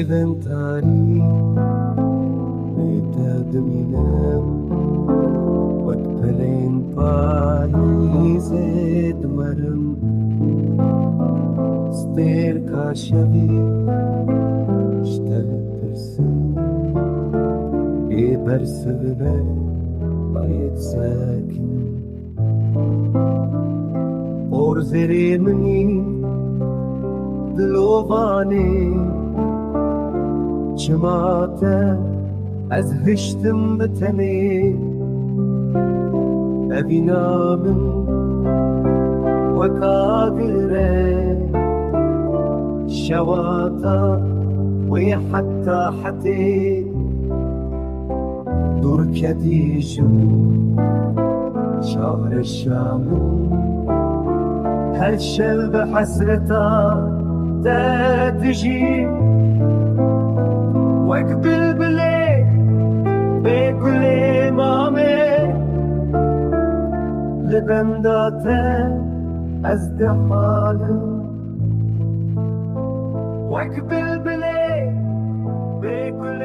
ventani meta dominam وتبلين بايزة دمرم ستير كاشبي اشتغل ترسم يبرسم بايت ساكن أورزري مني دلوفاني جماعته أزهشتم بتني أبينا من وكاغرة شواتا ويحتى حتي دور كديشو شهر الشام هالشل بحسرتا تتجي واقبل بلي بكل مامي لبنداته ازدحاله واقبل بلي بكل